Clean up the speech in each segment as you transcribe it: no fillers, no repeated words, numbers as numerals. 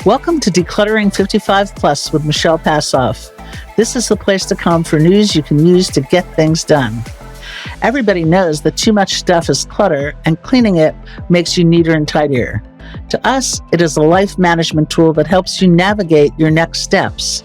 Welcome to Decluttering 55 Plus with Michelle Passoff. This is the place to come for news you can use to get things done. Everybody knows that too much stuff is clutter, and cleaning it makes you neater and tidier. To us, it is a life management tool that helps you navigate your next steps.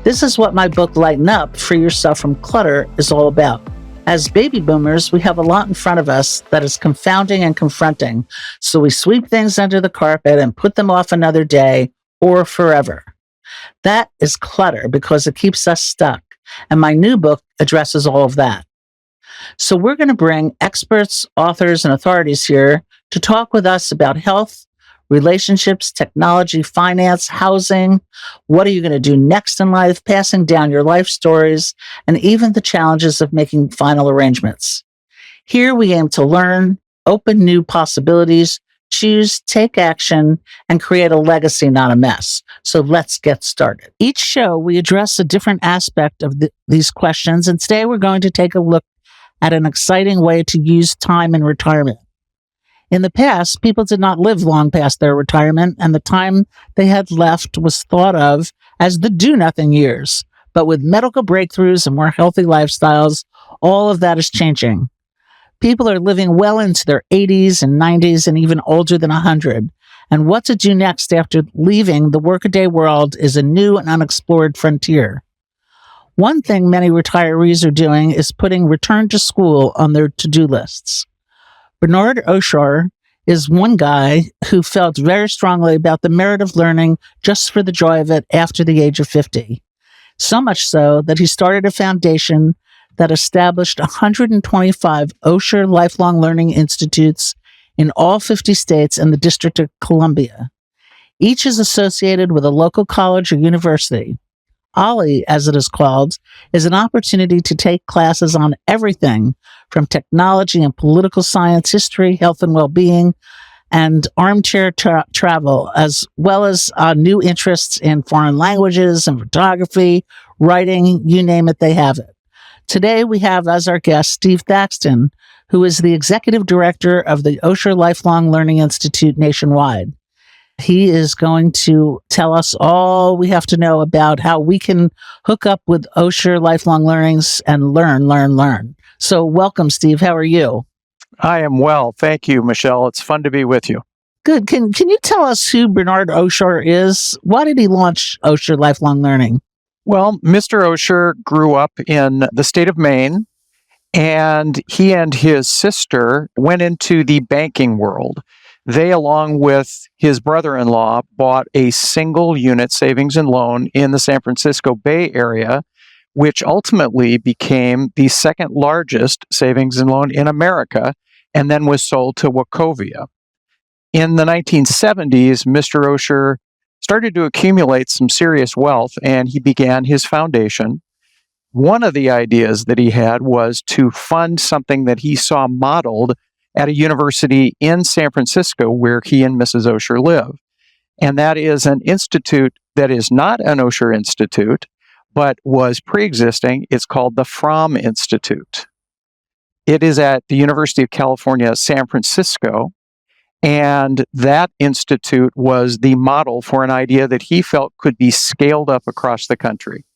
This is what my book, Lighten Up, Free Yourself from Clutter, is all about. As baby boomers, we have a lot in front of us that is confounding and confronting, so we sweep things under the carpet and put them off another day or forever. That is clutter because it keeps us stuck, and my new book addresses all of that. So we're going to bring experts, authors, and authorities here to talk with us about health, relationships, technology, finance, housing. What are you going to do next in life? Passing down your life stories, and even the challenges of making final arrangements. Here we aim to learn, open new possibilities, choose, take action, and create a legacy, not a mess. So let's get started. Each show, we address a different aspect of these questions, and today we're going to take a look at an exciting way to use time in retirement. In the past, people did not live long past their retirement, and the time they had left was thought of as the do-nothing years. But with medical breakthroughs and more healthy lifestyles, all of that is changing. People are living well into their 80s and 90s and even older than 100. And what to do next after leaving the workaday world is a new and unexplored frontier. One thing many retirees are doing is putting return to school on their to-do lists. Bernard Osher is one guy who felt very strongly about the merit of learning just for the joy of it after the age of 50. So much so that he started a foundation that established 125 Osher lifelong learning institutes in all 50 states and the District of Columbia. Each is associated with a local college or university. OLLI, as it is called, is an opportunity to take classes on everything from technology and political science, history, health and well-being, and armchair travel, as well as new interests in foreign languages and photography, writing, you name it, they have it. Today, we have as our guest Steve Thaxton, who is the Executive Director of the Osher Lifelong Learning Institute nationwide. He is going to tell us all we have to know about how we can hook up with Osher Lifelong Learnings and learn. So welcome, Steve. How are you? I am well. Thank you, Michelle. It's fun to be with you. Good. Can you tell us who Bernard Osher is? Why did he launch Osher Lifelong Learning? Well, Mr. Osher grew up in the state of Maine, and he and his sister went into the banking world. They, along with his brother-in-law, bought a single unit savings and loan in the San Francisco Bay Area, which ultimately became the second largest savings and loan in America, and then was sold to Wachovia. In the 1970s, Mr. Osher started to accumulate some serious wealth, and he began his foundation. One of the ideas that he had was to fund something that he saw modeled at a university in San Francisco where he and Mrs. Osher live. And that is an institute that is not an Osher Institute, but was pre-existing. It's called the Fromm Institute. It is at the University of California, San Francisco, and that institute was the model for an idea that he felt could be scaled up across the country,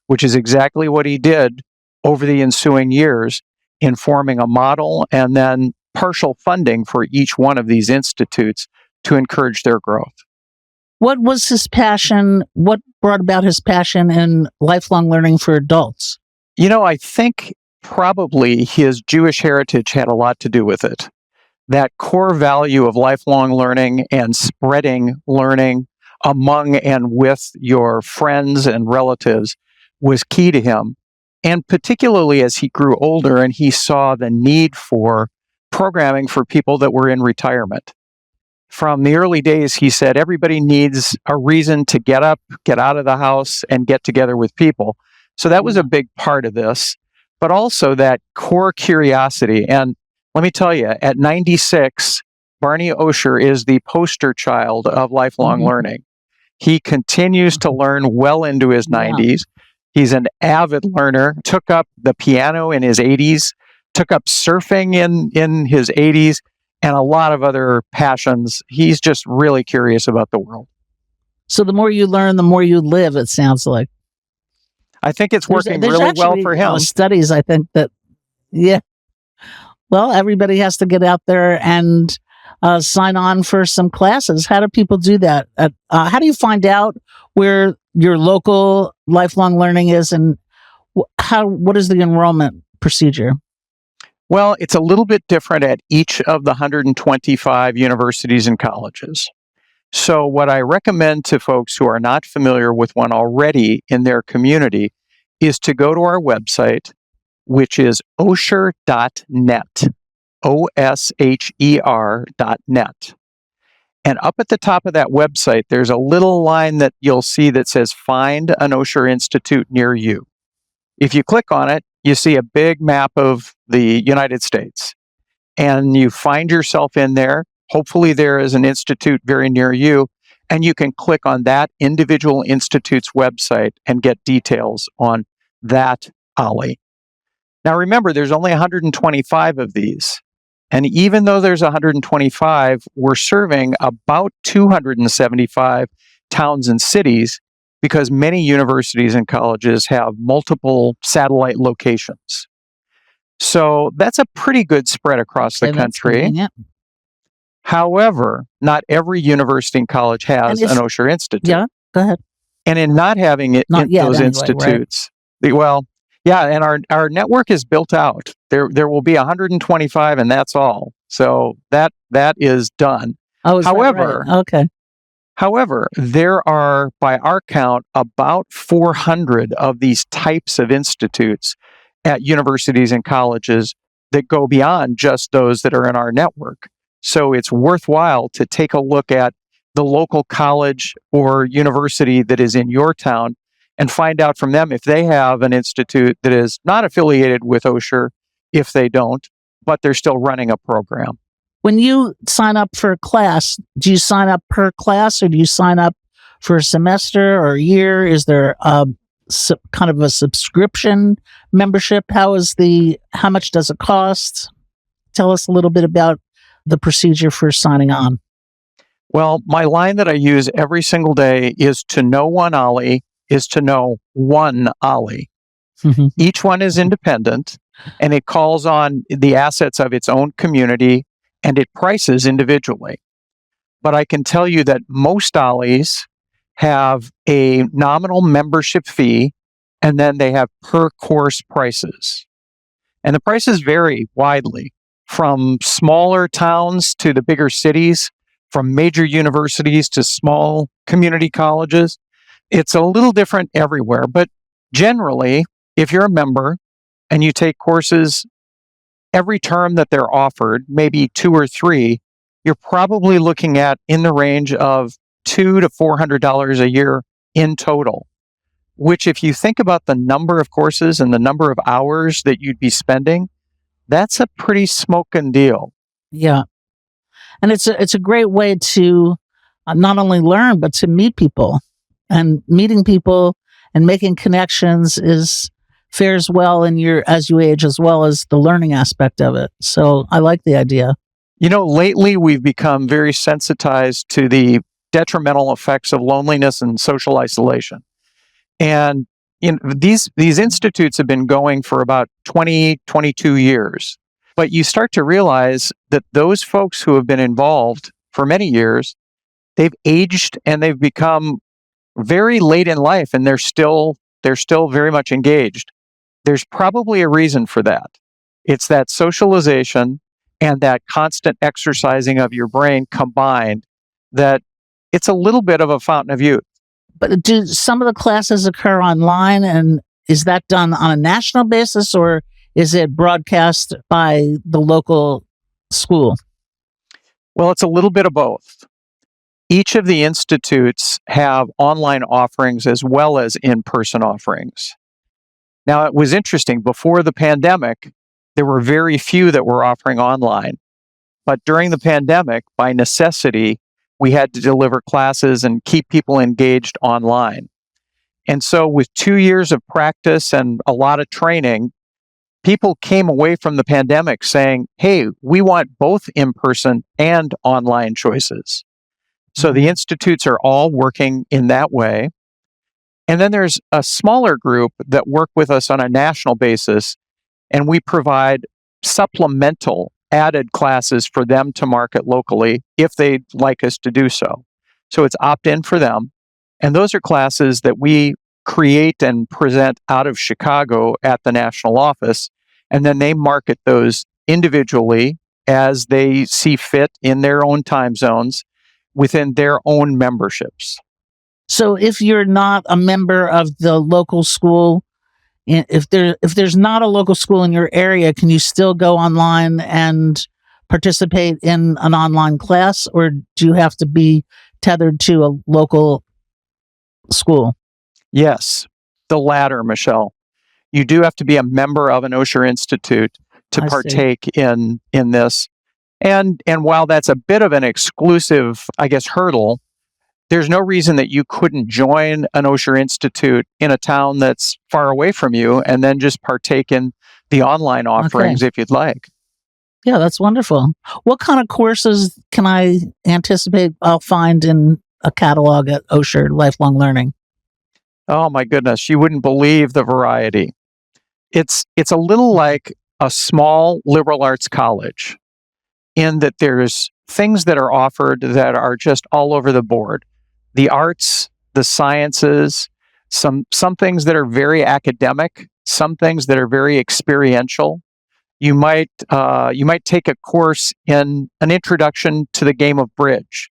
which is exactly what he did over the ensuing years in forming a model and then partial funding for each one of these institutes to encourage their growth. What was his passion? What brought about his passion in lifelong learning for adults? I think probably his Jewish heritage had a lot to do with it. That core value of lifelong learning and spreading learning among and with your friends and relatives was key to him. And particularly as he grew older and he saw the need for programming for people that were in retirement. From the early days, he said, everybody needs a reason to get up, get out of the house, and get together with people. So that was a big part of this, but also that core curiosity. And let me tell you, at 96, Barney Osher is the poster child of lifelong learning. He continues to learn well into his 90s. He's an avid learner, took up the piano in his 80s, took up surfing in his 80s, and a lot of other passions. He's just really curious about the world. So the more you learn, the more you live, it sounds like. I think it's working There's really well actually, for him. studies, I think that, yeah, well, everybody has to get out there and sign on for some classes. How do people do that? How do you find out where your local lifelong learning is, and what is the enrollment procedure? Well, it's a little bit different at each of the 125 universities and colleges. So what I recommend to folks who are not familiar with one already in their community is to go to our website, which is osher.net, osher.net. And up at the top of that website, there's a little line that you'll see that says Find an Osher Institute near you. If you click on it, you see a big map of the United States, and you find yourself in there. Hopefully there is an institute very near you, and you can click on that individual institute's website and get details on that OLLI. Now remember, there's only 125 of these. And even though there's 125, we're serving about 275 towns and cities because many universities and colleges have multiple satellite locations. So that's a pretty good spread across the country. However, not every university and college has an Osher Institute. Yeah, go ahead. And in not having it in those institutes, well, yeah, and our network is built out. There will be 125, and that's all. So that is done. Oh, is however, that right? Okay. However, there are, by our count, about 400 of these types of institutes at universities and colleges that go beyond just those that are in our network. So it's worthwhile to take a look at the local college or university that is in your town and find out from them if they have an institute that is not affiliated with Osher, if they don't, but they're still running a program. When you sign up for a class, do you sign up per class, or do you sign up for a semester or a year? Is there kind of a subscription membership? How much does it cost? Tell us a little bit about the procedure for signing on. Well, my line that I use every single day is to know one OLLI is to know one OLLI. Mm-hmm. Each one is independent, and it calls on the assets of its own community, and it prices individually. But I can tell you that most OLLIs have a nominal membership fee, and then they have per course prices. And the prices vary widely, from smaller towns to the bigger cities, from major universities to small community colleges. It's a little different everywhere, but generally, if you're a member and you take courses every term that they're offered, maybe 2 or 3, you're probably looking at in the range of $200 to $400 a year in total, which if you think about the number of courses and the number of hours that you'd be spending, that's a pretty smoking deal. Yeah. And it's a great way to not only learn, but to meet people. And meeting people and making connections fares well as you age, as well as the learning aspect of it. So I like the idea. You know, lately we've become very sensitized to the detrimental effects of loneliness and social isolation. And these institutes have been going for about 20, 22 years. But you start to realize that those folks who have been involved for many years, they've aged and they've become very late in life, and they're still very much engaged. There's probably a reason for that. It's that socialization and that constant exercising of your brain combined, that it's a little bit of a fountain of youth. But do some of the classes occur online, and is that done on a national basis, or is it broadcast by the local school? Well, it's a little bit of both. Each of the institutes have online offerings as well as in-person offerings. Now, it was interesting. Before the pandemic, there were very few that were offering online. But during the pandemic, by necessity, we had to deliver classes and keep people engaged online. And so with 2 years of practice and a lot of training, people came away from the pandemic saying, hey, we want both in-person and online choices. So the institutes are all working in that way. And then there's a smaller group that work with us on a national basis, and we provide supplemental added classes for them to market locally if they'd like us to do so. So it's opt-in for them. And those are classes that we create and present out of Chicago at the national office, and then they market those individually as they see fit in their own time zones within their own memberships. So if you're not a member of the local school, if there's not a local school in your area, can you still go online and participate in an online class, or do you have to be tethered to a local school? Yes, the latter, Michelle. You do have to be a member of an Osher Institute to partake in this. And while that's a bit of an exclusive, I guess, hurdle, there's no reason that you couldn't join an Osher Institute in a town that's far away from you and then just partake in the online offerings if you'd like. Yeah, that's wonderful. What kind of courses can I anticipate I'll find in a catalog at Osher Lifelong Learning? Oh my goodness, you wouldn't believe the variety. It's a little like a small liberal arts college in that there's things that are offered that are just all over the board. The arts, the sciences, some things that are very academic, some things that are very experiential. You might take a course in an introduction to the game of bridge,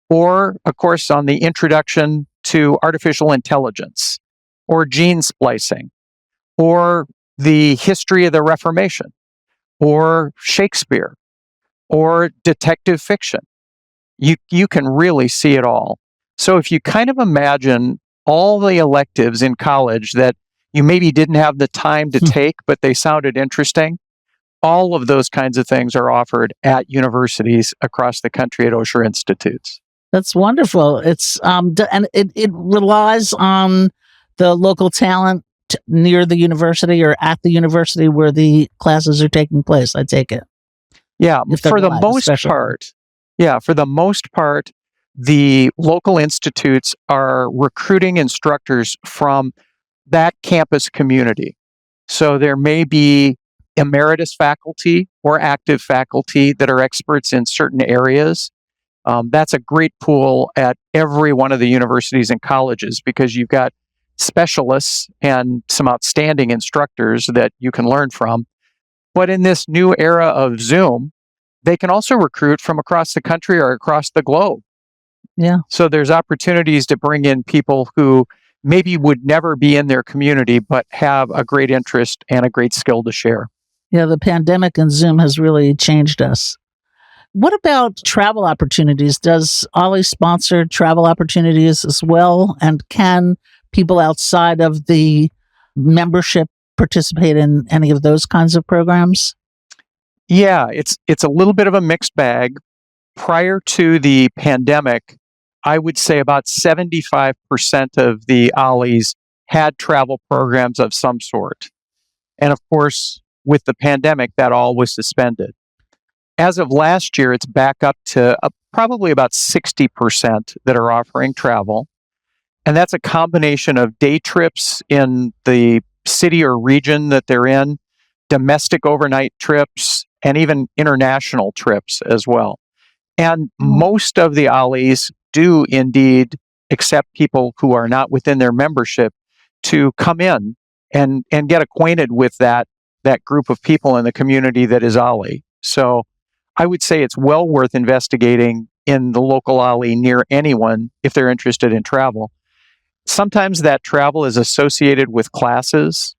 or a course on the introduction to artificial intelligence, or gene splicing, or the history of the Reformation, or Shakespeare, or detective fiction. You can really see it all. So if you kind of imagine all the electives in college that you maybe didn't have the time to take, but they sounded interesting, all of those kinds of things are offered at universities across the country at Osher Institutes. That's wonderful. It's and it relies on the local talent near the university or at the university where the classes are taking place. I take it. Yeah, for the most part, the local institutes are recruiting instructors from that campus community. So there may be emeritus faculty or active faculty that are experts in certain areas. That's a great pool at every one of the universities and colleges because you've got specialists and some outstanding instructors that you can learn from. But in this new era of Zoom, they can also recruit from across the country or across the globe. Yeah. So there's opportunities to bring in people who maybe would never be in their community, but have a great interest and a great skill to share. Yeah, the pandemic and Zoom has really changed us. What about travel opportunities? Does OLLI sponsor travel opportunities as well? And can people outside of the membership participate in any of those kinds of programs? Yeah, it's a little bit of a mixed bag. Prior to the pandemic, I would say about 75% of the OLLIs had travel programs of some sort. And of course, with the pandemic, that all was suspended. As of last year, it's back up to probably about 60% that are offering travel. And that's a combination of day trips in the city or region that they're in, domestic overnight trips, and even international trips as well. And most of the OLLIs do indeed accept people who are not within their membership to come in and get acquainted with that group of people in the community that is OLLI. So I would say it's well worth investigating in the local OLLI near anyone if they're interested in travel. Sometimes that travel is associated with classes.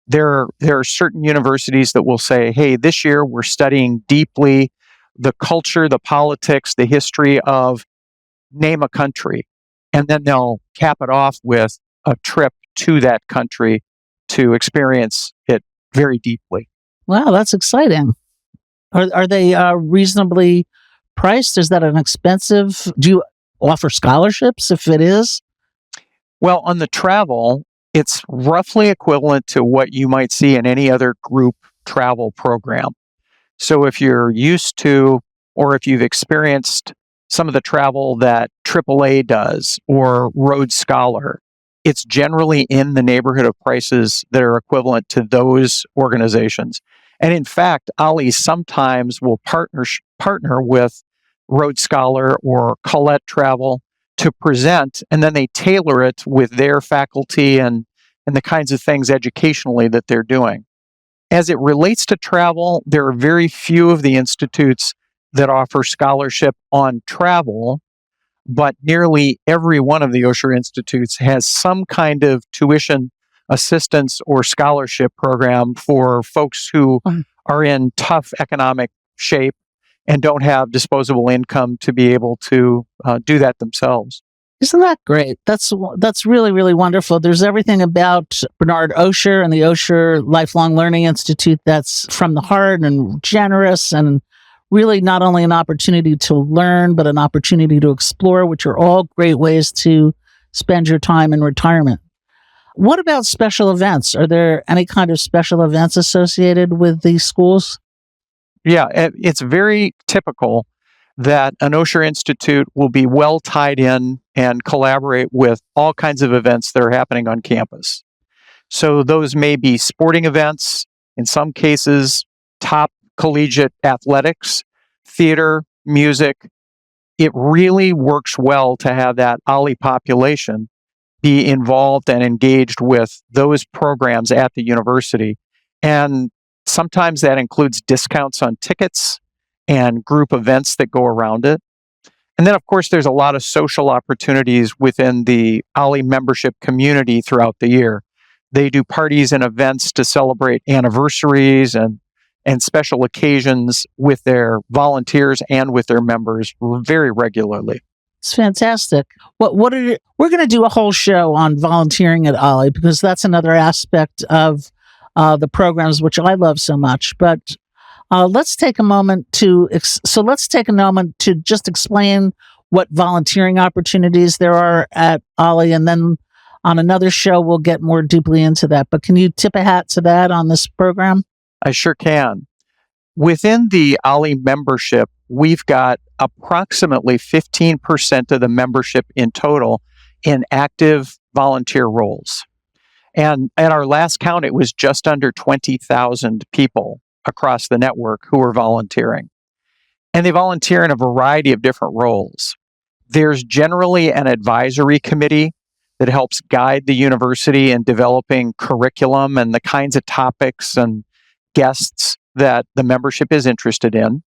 There are certain universities that will say, hey, this year we're studying deeply the culture, the politics, the history of name a country. And then they'll cap it off with a trip to that country to experience it very deeply. Wow, that's exciting. Are they reasonably priced? Is that an expensive? Do you offer scholarships if it is? Well, on the travel, it's roughly equivalent to what you might see in any other group travel program. So if you're used to, or if you've experienced some of the travel that AAA does or Rhodes Scholar. It's generally in the neighborhood of prices that are equivalent to those organizations. And in fact, OLLI sometimes will partner with Rhodes Scholar or Colette Travel to present, and then they tailor it with their faculty and the kinds of things educationally that they're doing. As it relates to travel, there are very few of the institutes that offer scholarship on travel, but nearly every one of the Osher Institutes has some kind of tuition assistance or scholarship program for folks who are in tough economic shape and don't have disposable income to be able to do that themselves. Isn't that great? That's really, really wonderful. There's everything about Bernard Osher and the Osher Lifelong Learning Institute that's from the heart and generous, and really not only an opportunity to learn, but an opportunity to explore, which are all great ways to spend your time in retirement. What about special events? Are there any kind of special events associated with these schools? Yeah, it's very typical that an Osher Institute will be well tied in and collaborate with all kinds of events that are happening on campus. So those may be sporting events, in some cases, top collegiate athletics, theater, music. It really works well to have that OLLI population be involved and engaged with those programs at the university. And sometimes that includes discounts on tickets and group events that go around it. And then, of course, there's a lot of social opportunities within the OLLI membership community throughout the year. They do parties and events to celebrate anniversaries and special occasions with their volunteers and with their members very regularly. It's fantastic. We're going to do a whole show on volunteering at OLLI, because that's another aspect of the programs which I love so much. But let's take a moment to just explain what volunteering opportunities there are at OLLI, and then on another show we'll get more deeply into that. But can you tip a hat to that on this program? I sure can. Within the OLLI membership, we've got approximately 15% of the membership in total in active volunteer roles. And at our last count, it was just under 20,000 people across the network who were volunteering. And they volunteer in a variety of different roles. There's generally an advisory committee that helps guide the university in developing curriculum and the kinds of topics and guests that the membership is interested in.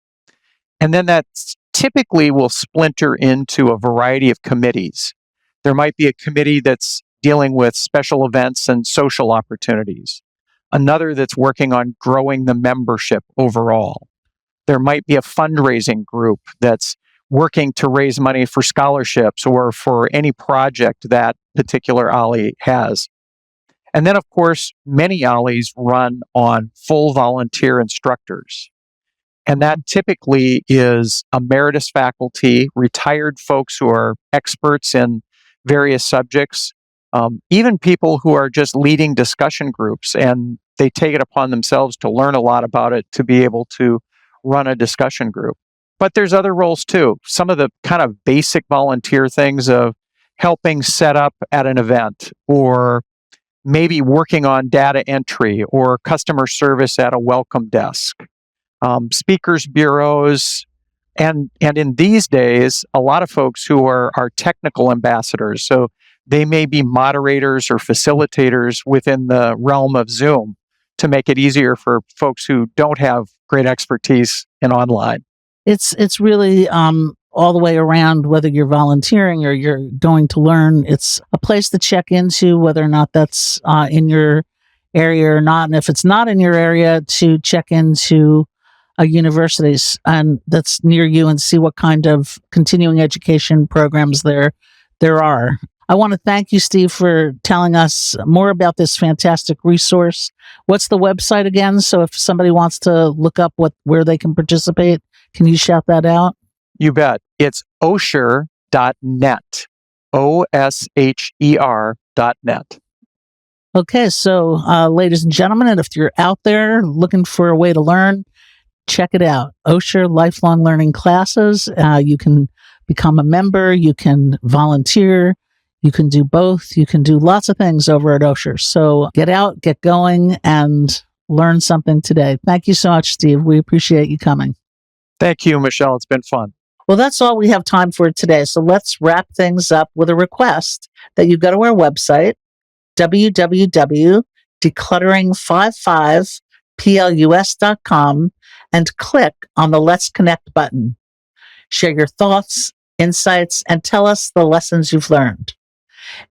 And then that typically will splinter into a variety of committees. There might be a committee that's dealing with special events and social opportunities, another that's working on growing the membership overall. There might be a fundraising group that's working to raise money for scholarships or for any project that particular OLLI has. And then, of course, many OLLIs run on full volunteer instructors. And that typically is emeritus faculty, retired folks who are experts in various subjects, even people who are just leading discussion groups, and they take it upon themselves to learn a lot about it to be able to run a discussion group. But there's other roles too. Some of the kind of basic volunteer things of helping set up at an event, or maybe working on data entry or customer service at a welcome desk, speakers bureaus, and in these days, a lot of folks who are technical ambassadors. So they may be moderators or facilitators within the realm of Zoom to make it easier for folks who don't have great expertise in online. It's really all the way around, whether you're volunteering or you're going to learn. It's a place to check into whether or not that's in your area or not. And if it's not in your area, to check into universities and that's near you and see what kind of continuing education programs there are. I want to thank you, Steve, for telling us more about this fantastic resource. What's the website again? So if somebody wants to look up where they can participate, can you shout that out? You bet. It's osher.net. OSHER.net. Okay, so ladies and gentlemen, and if you're out there looking for a way to learn, check it out. Osher Lifelong Learning Classes. You can become a member, you can volunteer, you can do both, you can do lots of things over at Osher. So get out, get going, and learn something today. Thank you so much, Steve. We appreciate you coming. Thank you, Michelle. It's been fun. Well, that's all we have time for today. So let's wrap things up with a request that you go to our website, www.decluttering55plus.com, and click on the Let's Connect button. Share your thoughts, insights, and tell us the lessons you've learned.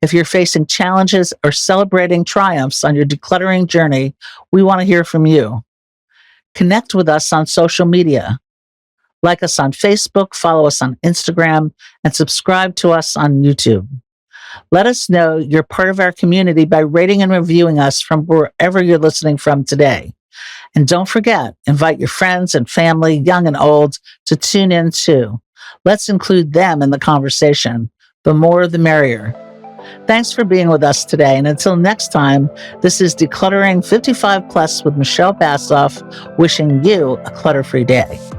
If you're facing challenges or celebrating triumphs on your decluttering journey, we want to hear from you. Connect with us on social media. Like us on Facebook, follow us on Instagram, and subscribe to us on YouTube. Let us know you're part of our community by rating and reviewing us from wherever you're listening from today. And don't forget, invite your friends and family, young and old, to tune in too. Let's include them in the conversation. The more, the merrier. Thanks for being with us today. And until next time, this is Decluttering 55 Plus with Michelle Passoff, wishing you a clutter-free day.